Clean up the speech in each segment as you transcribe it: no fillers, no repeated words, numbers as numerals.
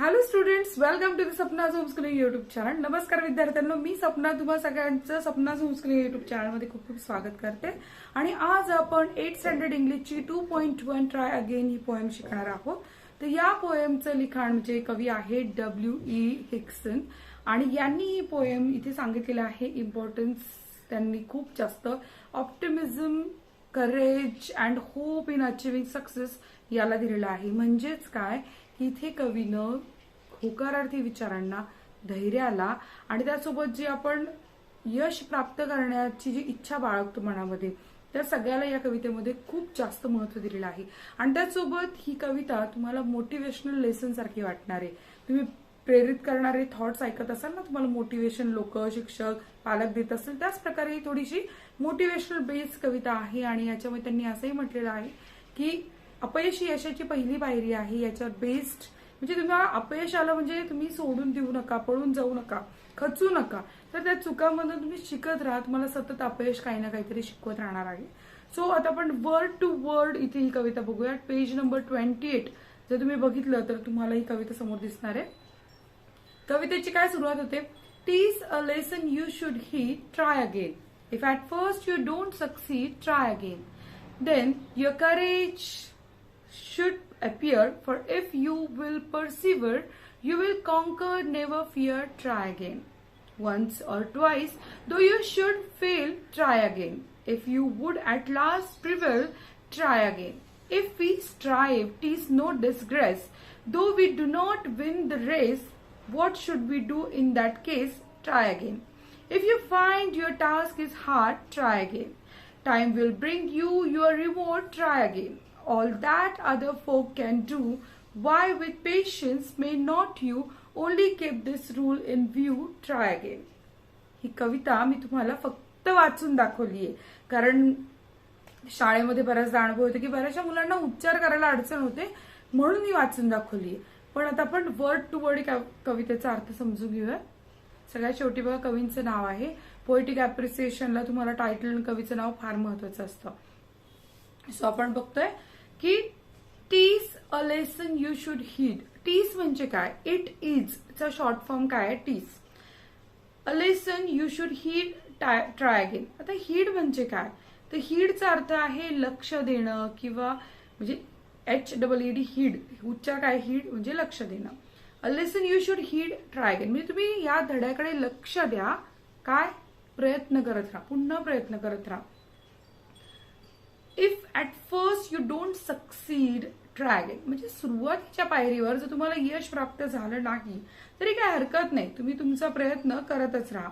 Hello students, welcome to the Sapna's homeschooling YouTube channel. नमस्कार विद्यार्थ्यांनो, मी सपना तुम्हा सगळ्यांचं सपनाज होमस्कूलिंग युट्यूब चॅनलमध्ये खूप खूप स्वागत करते. आणि आज आपण 8th स्टँडर्ड इंग्लिशची 2.1 ट्राय अगेन ही पोएम शिकणार आहोत. तर या पोएमचं लिखाण म्हणजे कवी आहे W.E. हिक्सन आणि यांनी ही पोएम इथे सांगितलेलं आहे. इम्पॉर्टन्स त्यांनी खूप जास्त optimism, courage and hope in achieving success याला दिलेलं आहे. म्हणजेच काय, इथे कवीनं होकारार्थी विचारांना, धैर्याला आणि त्यासोबत जी आपण यश प्राप्त करण्याची जी इच्छा बाळगतो मनामध्ये, त्या सगळ्याला या कवितेमध्ये खूप जास्त महत्व दिलेलं आहे. आणि त्यासोबत ही कविता तुम्हाला मोटिवेशनल लेसन सारखी वाटणार आहे. तुम्ही प्रेरित करणारे थॉट्स ऐकत असाल ना, तुम्हाला मोटिवेशन लोक, शिक्षक, पालक देत असेल, त्याच प्रकारे ही थोडीशी मोटिवेशनल बेस्ड कविता आहे. आणि याच्यामध्ये त्यांनी असंही म्हटलेलं आहे की अपयश ही यशाची पहिली पायरी आहे. याच्यावर बेस्ड म्हणजे तुम्हाला अपयश आलं म्हणजे तुम्ही सोडून देऊ नका, पळून जाऊ नका, खचू नका. तर त्या चुकांमधून तुम्ही शिकत राहा. तुम्हाला सतत अपयश काही ना काहीतरी शिकवत राहणार आहे. सो आता आपण वर्ड टू वर्ड इथे ही कविता बघूया. पेज नंबर 28 जर तुम्ही बघितलं तर तुम्हाला ही कविता समोर दिसणार आहे. कवितेची काय सुरुवात होते, tease a lesson you should heed, try again. If at first you don't succeed, try again. Then your courage should appear, for if you will persevere, you will conquer, never fear, try again. Once or twice, though you should fail, try again. If you would at last prevail, try again. If we strive, 'tis no disgrace. Though we do not win the race, what should we do in that case? Try again. If you find your task is hard, try again. Time will bring you your reward, try again. All that other folk can do, why with patience may not you? Only keep this rule in view, try again. ही कविता मी तुम्हाला फक्त वाचून दाखवलीये, कारण शाळेमध्ये बऱ्याचदा अनुभव होते की बऱ्याचशा मुलांना उच्चार करायला अडचण होते, म्हणून मी वाचून दाखवलीये. पण आता आपण वर्ड टू वर्ड कवितेचा अर्थ समजून घेऊया. सगळ्यात शेवटी बघा कवींचं नाव आहे. पोएटिक अप्रिसिएशनला तुम्हाला टायटल आणि कवीचं नाव फार महत्वाचं असतं. सो आपण बघतोय की tease a lesson you should heed. Tease म्हणजे काय, इट इज चा शॉर्ट फॉर्म काय आहे, tease. A lesson you should heed, try again. आता हीड म्हणजे काय, तर हीडचा अर्थ आहे लक्ष देणं किंवा म्हणजे HEED, हीड. उच्चार काय, हीड म्हणजे लक्ष देणं. A lesson you should heed, try again म्हणजे तुम्ही या धड्याकडे लक्ष द्या, काय, प्रयत्न करत राहा, पुन्हा प्रयत्न करत राहा. If at first you don't succeed, try again म्हणजे सुरुवातीच्या पायरीवर जर तुम्हाला यश प्राप्त झालं नाही तरी काय हरकत नाही, तुम्ही तुमचा प्रयत्न करतच राहा.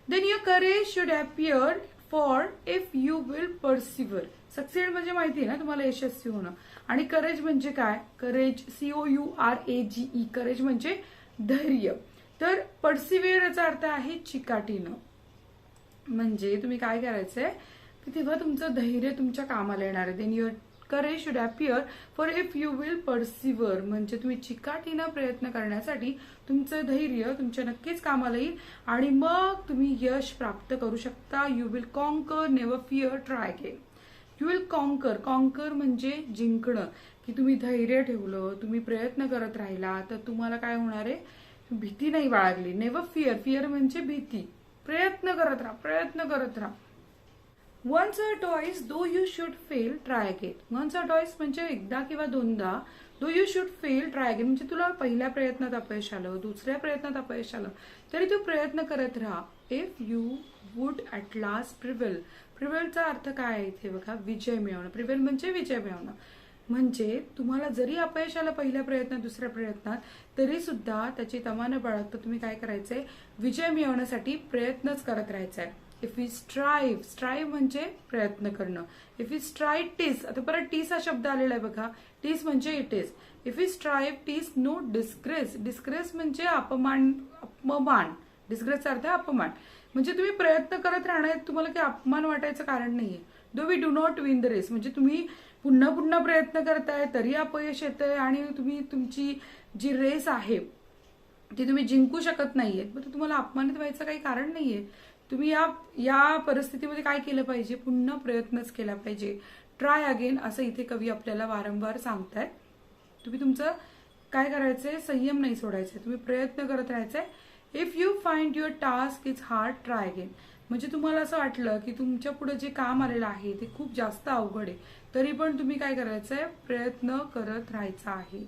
Then your courage should appear, for if you will persevere. Succeed म्हणजे माहिती आहे ना तुम्हाला, यशस्वी होणं. आणि करेज म्हणजे काय, करेज COURAGE, करेज म्हणजे धैर्य. तर परसिव्हिअरचा अर्थ आहे चिकाटीनं. म्हणजे तुम्ही काय करायचंय की तेव्हा तुमचं धैर्य तुमच्या कामाला येणार आहे. Then your courage should appear, for if you will persevere म्हणजे तुम्ही चिकाटीनं प्रयत्न करण्यासाठी तुमचं धैर्य तुमच्या नक्कीच कामाला येईल आणि मग तुम्ही यश प्राप्त करू शकता. You will conquer, never fear, try again. You will conquer, conquer म्हणजे जिंकणं, की तुम्ही धैर्य ठेवलं, तुम्ही प्रयत्न करत राहिला तर तुम्हाला काय होणार आहे, भीती नाही बाळगली. नेव्हर फिअर, फिअर म्हणजे भीती. प्रयत्न करत राहा, प्रयत्न करत राहा. Once or twice, though you should fail, try again. Once or twice म्हणजे एकदा किंवा दोनदा. Though you should fail, try again म्हणजे तुला पहिल्या प्रयत्नात अपयश आलं, दुसऱ्या प्रयत्नात अपयश आलं, तरी तू प्रयत्न करत राहा. If you would at last prevail. प्रिवेलचा अर्थ काय आहे इथे बघा, विजय मिळवणं. प्रिवेल म्हणजे विजय मिळवणं. म्हणजे तुम्हाला जरी अपयश आलं पहिल्या प्रयत्नात, दुसऱ्या प्रयत्नात, तरी सुद्धा त्याची तमा न बाळगता तुम्ही काय करायचंय, विजय मिळवण्यासाठी प्रयत्नच करत राहायचंय. इफ वी स्ट्राईव्ह, स्ट्राईव्ह म्हणजे प्रयत्न करणं. If we strive, tease. आता परत टीज हा शब्द आलेला आहे बघा, टीज म्हणजे it is. If we strive, tease no disgrace. Disgrace म्हणजे अपमान, अपमान. डिस्ग्रेसचा अर्थ अपमान. म्हणजे तुम्ही प्रयत्न करत राहणार, तुम्हाला काही अपमान वाटायचं कारण नाहीये. Though we do not win the race म्हणजे तुम्ही पुन्हा पुन्हा प्रयत्न करताय तरी अपयश येतंय आणि तुम्ही तुमची जी रेस आहे ती तुम्ही जिंकू शकत नाहीये, तर तुम्हाला अपमानित व्हायचं काही कारण नाहीये. तुम्ही या परिस्थितीमध्ये काय केलं पाहिजे, पुन्हा प्रयत्नच केला पाहिजे. ट्राय अगेन असं इथे कवी आपल्याला वारंवार सांगतायत. तुम्ही तुमचं काय करायचंय, संयम नाही सोडायचे, तुम्ही प्रयत्न करत राहायचे. If you find your task is hard, try again. म्हणजे तुम्हाला असं वाटलं की तुमच्या पुढे जे काम आलेलं आहे ते खूप जास्त अवघड आहे, तरी पण तुम्ही काय करायचंय, प्रयत्न करत राहायचा आहे.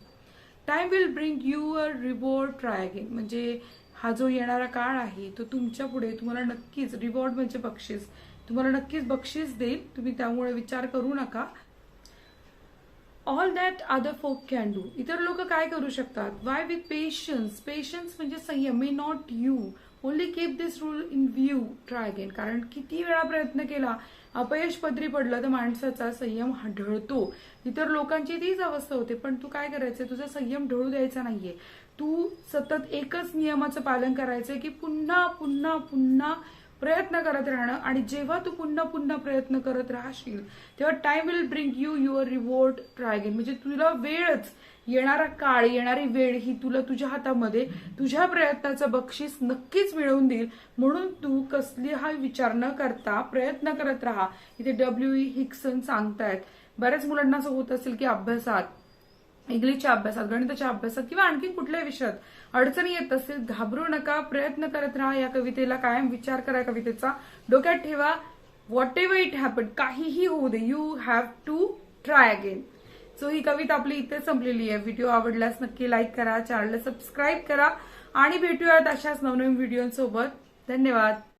Time will bring you a reward, try again. म्हणजे हा जो येणारा काळ आहे तो तुमच्या पुढे तुम्हाला नक्कीच रिवॉर्ड म्हणजे बक्षीस, तुम्हाला नक्कीच बक्षीस देईल. तुम्ही त्यामुळे विचार करू नका. All that other folk can do. इतर लोक काय करू शकतात, वाय विथ पेशन्स. पेशन्स म्हणजे संयम, may not you. Only keep this rule in view, try again. कारण किती वेळा प्रयत्न केला, अपयश पदरी पडलं तर माणसाचा संयम ढळतो. इतर लोकांची तीच अवस्था होते, पण तू काय करायचंय, तुझा संयम ढळू द्यायचा नाहीये. तू सतत एकच नियमाचं पालन करायचंय की पुन्हा पुन्हा पुन्हा प्रयत्न करत राहणं. आणि जेव्हा तू पुन्हा पुन्हा प्रयत्न करत राहशील तेव्हा time will bring you your reward, try again. म्हणजे तुला वेळच, येणारा काळ, येणारी वेळ ही तुला तुझ्या हातामध्ये तुझ्या प्रयत्नाचं बक्षीस नक्कीच मिळवून देईल. म्हणून तू कसली हा विचार न करता प्रयत्न करत राहा. इथे W.E. हिक्सन सांगतायत. बऱ्याच मुलांना असं होत असेल की अभ्यासात, इंग्लिशच्या अभ्यासात, गणिताच्या अभ्यासात किंवा आणखी कुठल्याही विषयात अडचणी येत असेल, घाबरू नका, प्रयत्न करत राहा. या कवितेला कायम विचार करा, कवितेचा डोक्यात ठेवा. व्हॉट एव्हर इट हॅपन, काहीही होऊ दे, you have to try again. So ही कविता आपली इथे संपलेली आहे. व्हिडिओ आवडल्यास नक्की लाईक करा, चॅनलला सबस्क्राईब करा आणि भेटूयात अशाच नवनवीन व्हिडिओसोबत. धन्यवाद.